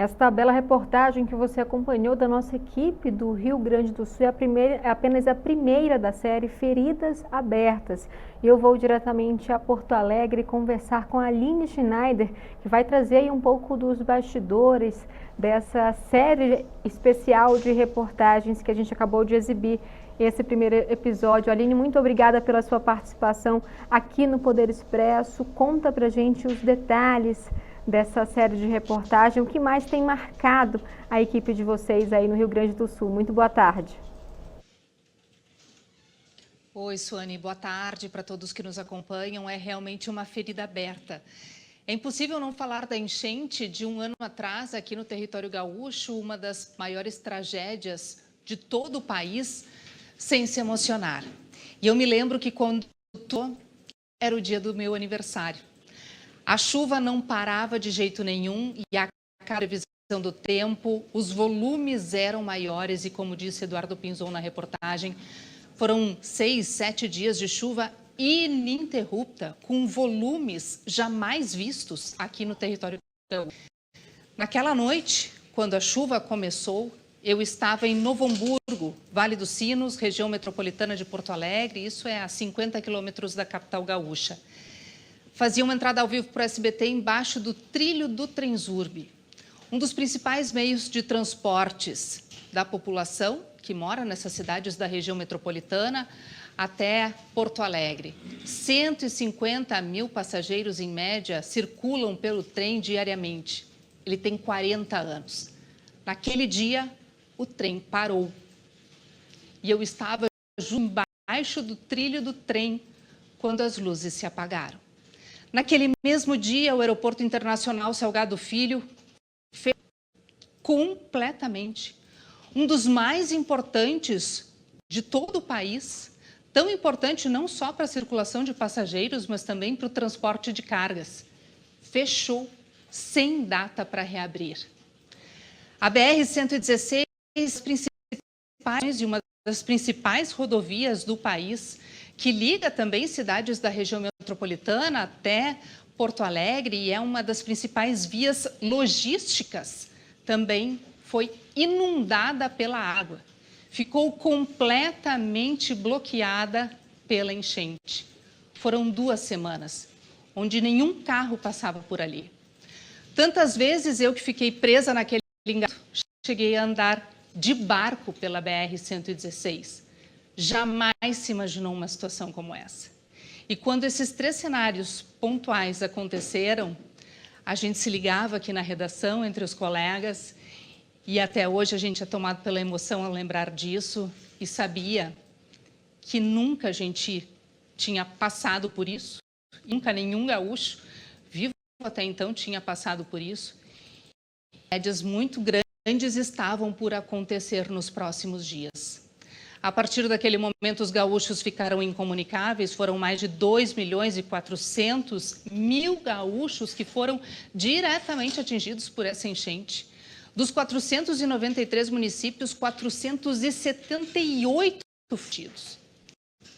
Esta bela reportagem que você acompanhou da nossa equipe do Rio Grande do Sul é apenas a primeira da série Feridas Abertas. E eu vou diretamente a Porto Alegre conversar com a Aline Schneider, que vai trazer aí um pouco dos bastidores dessa série especial de reportagens que a gente acabou de exibir esse primeiro episódio. Aline, muito obrigada pela sua participação aqui no Poder Expresso. Conta pra gente os detalhes dessa série de reportagem, o que mais tem marcado a equipe de vocês aí no Rio Grande do Sul. Muito boa tarde. Oi, Suane, boa tarde para todos que nos acompanham. É realmente uma ferida aberta. É impossível não falar da enchente de um ano atrás aqui no território gaúcho, uma das maiores tragédias de todo o país, sem se emocionar. E eu me lembro que quando era o dia do meu aniversário. A chuva não parava de jeito nenhum e a previsão do tempo, os volumes eram maiores e, como disse Eduardo Pinzon na reportagem, foram 6, 7 dias de chuva ininterrupta, com volumes jamais vistos aqui no território gaúcho. Naquela noite, quando a chuva começou, eu estava em Novo Hamburgo, Vale dos Sinos, região metropolitana de Porto Alegre, isso é a 50 quilômetros da capital gaúcha. Fazia uma entrada ao vivo para o SBT embaixo do trilho do Transurb, um dos principais meios de transportes da população que mora nessas cidades da região metropolitana até Porto Alegre. 150 mil passageiros, em média, circulam pelo trem diariamente. Ele tem 40 anos. Naquele dia, o trem parou. E eu estava embaixo do trilho do trem quando as luzes se apagaram. Naquele mesmo dia, o Aeroporto Internacional Salgado Filho fechou completamente. Um dos mais importantes de todo o país, tão importante não só para a circulação de passageiros, mas também para o transporte de cargas. Fechou sem data para reabrir. A BR-116 de uma das principais rodovias do país, que liga também cidades da região metropolitana até Porto Alegre e é uma das principais vias logísticas, também foi inundada pela água. Ficou completamente bloqueada pela enchente. Foram 2 semanas, onde nenhum carro passava por ali. Tantas vezes eu que fiquei presa naquele engarrafamento, cheguei a andar de barco pela BR-116. Jamais se imaginou uma situação como essa. E quando esses 3 cenários pontuais aconteceram, a gente se ligava aqui na redação, entre os colegas, e até hoje a gente é tomado pela emoção ao lembrar disso, e sabia que nunca a gente tinha passado por isso, nunca nenhum gaúcho vivo até então tinha passado por isso. Médias muito grandes estavam por acontecer nos próximos dias. A partir daquele momento, os gaúchos ficaram incomunicáveis, foram mais de 2.400.000 gaúchos que foram diretamente atingidos por essa enchente. Dos 493 municípios, 478 fugidos.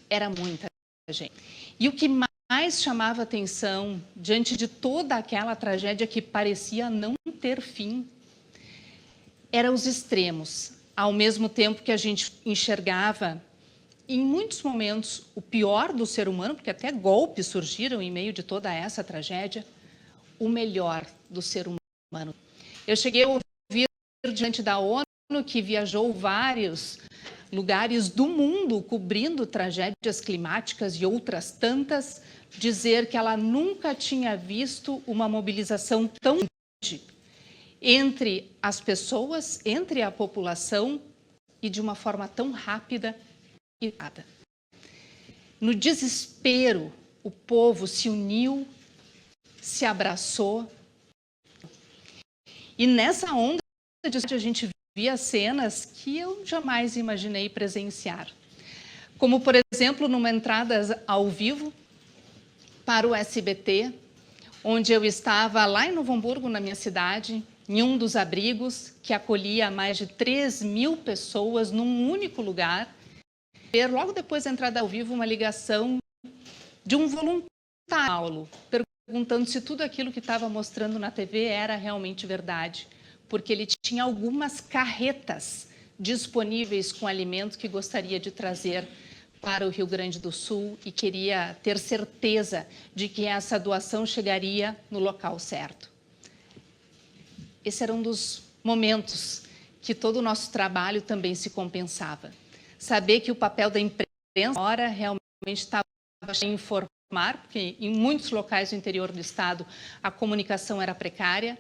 Era muita gente. E o que mais chamava atenção, diante de toda aquela tragédia que parecia não ter fim, eram os extremos. Ao mesmo tempo que a gente enxergava, em muitos momentos, o pior do ser humano, porque até golpes surgiram em meio de toda essa tragédia, o melhor do ser humano. Eu cheguei a ouvir diante da ONU, que viajou vários lugares do mundo cobrindo tragédias climáticas e outras tantas, dizer que ela nunca tinha visto uma mobilização tão grande entre as pessoas, entre a população e de uma forma tão rápida e nada. No desespero, o povo se uniu, se abraçou e nessa onda a gente via cenas que eu jamais imaginei presenciar. Como, por exemplo, numa entrada ao vivo para o SBT, onde eu estava lá em Novo Hamburgo, na minha cidade, em um dos abrigos que acolhia mais de 3.000 pessoas num único lugar. Ver logo depois da entrada ao vivo uma ligação de um voluntário perguntando se tudo aquilo que estava mostrando na TV era realmente verdade. porque ele tinha algumas carretas disponíveis com alimento que gostaria de trazer para o Rio Grande do Sul e queria ter certeza de que essa doação chegaria no local certo. Esse era um dos momentos que todo o nosso trabalho também se compensava. Saber que o papel da imprensa agora realmente estava em informar, porque em muitos locais do interior do estado a comunicação era precária,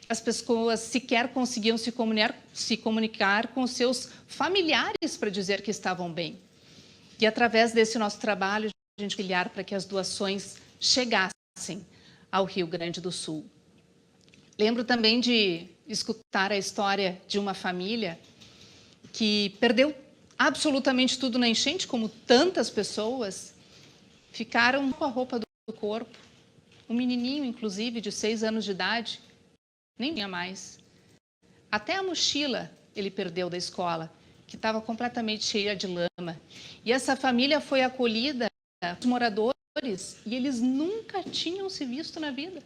as pessoas sequer conseguiam se comunicar com seus familiares para dizer que estavam bem. E através desse nosso trabalho, a gente olhar para que as doações chegassem ao Rio Grande do Sul. Lembro também de escutar a história de uma família que perdeu absolutamente tudo na enchente, como tantas pessoas, ficaram com a roupa do corpo. Um menininho, inclusive, de 6 anos de idade, nem tinha mais. Até a mochila ele perdeu da escola, que estava completamente cheia de lama. E essa família foi acolhida por moradores e eles nunca tinham se visto na vida.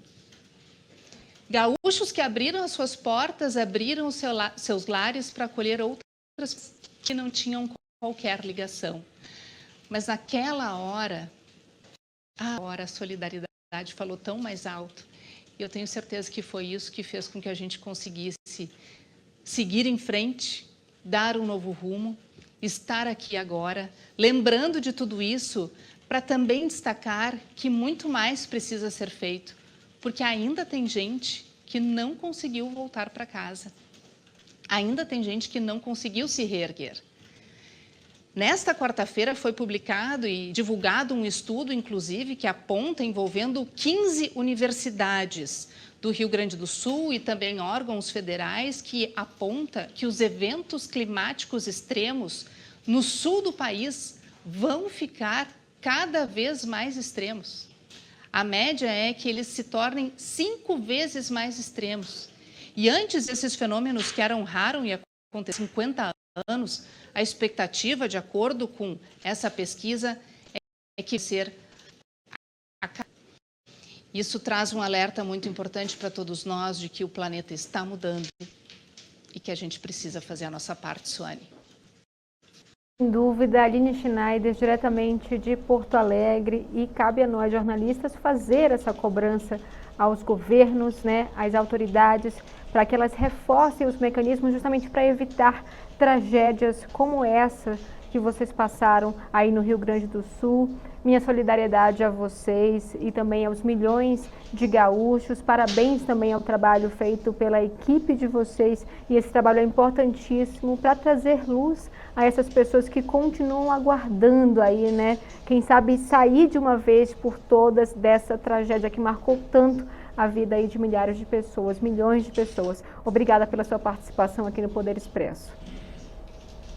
Gaúchos que abriram as suas portas, abriram seus lares para acolher outras que não tinham qualquer ligação. Mas naquela hora, a solidariedade falou tão mais alto. E eu tenho certeza que foi isso que fez com que a gente conseguisse seguir em frente, dar um novo rumo, estar aqui agora, lembrando de tudo isso, para também destacar que muito mais precisa ser feito, porque ainda tem gente que não conseguiu voltar para casa. Ainda tem gente que não conseguiu se reerguer. Nesta quarta-feira foi publicado e divulgado um estudo, inclusive, que aponta, envolvendo 15 universidades do Rio Grande do Sul e também órgãos federais, que aponta que os eventos climáticos extremos no sul do país vão ficar cada vez mais extremos. A média é que eles se tornem 5 vezes mais extremos. E antes esses fenômenos que eram raros e aconteciam há 50 anos, a expectativa, de acordo com essa pesquisa, é que isso traz um alerta muito importante para todos nós de que o planeta está mudando e que a gente precisa fazer a nossa parte, Suane. Sem dúvida, Aline Schneider, diretamente de Porto Alegre, e cabe a nós, jornalistas, fazer essa cobrança aos governos, né, às autoridades, para que elas reforcem os mecanismos justamente para evitar tragédias como essa que vocês passaram aí no Rio Grande do Sul. Minha solidariedade a vocês e também aos milhões de gaúchos. Parabéns também ao trabalho feito pela equipe de vocês, e esse trabalho é importantíssimo para trazer luz a essas pessoas que continuam aguardando aí, né? Quem sabe sair de uma vez por todas dessa tragédia que marcou tanto a vida aí de milhares de pessoas, milhões de pessoas. Obrigada pela sua participação aqui no Poder Expresso.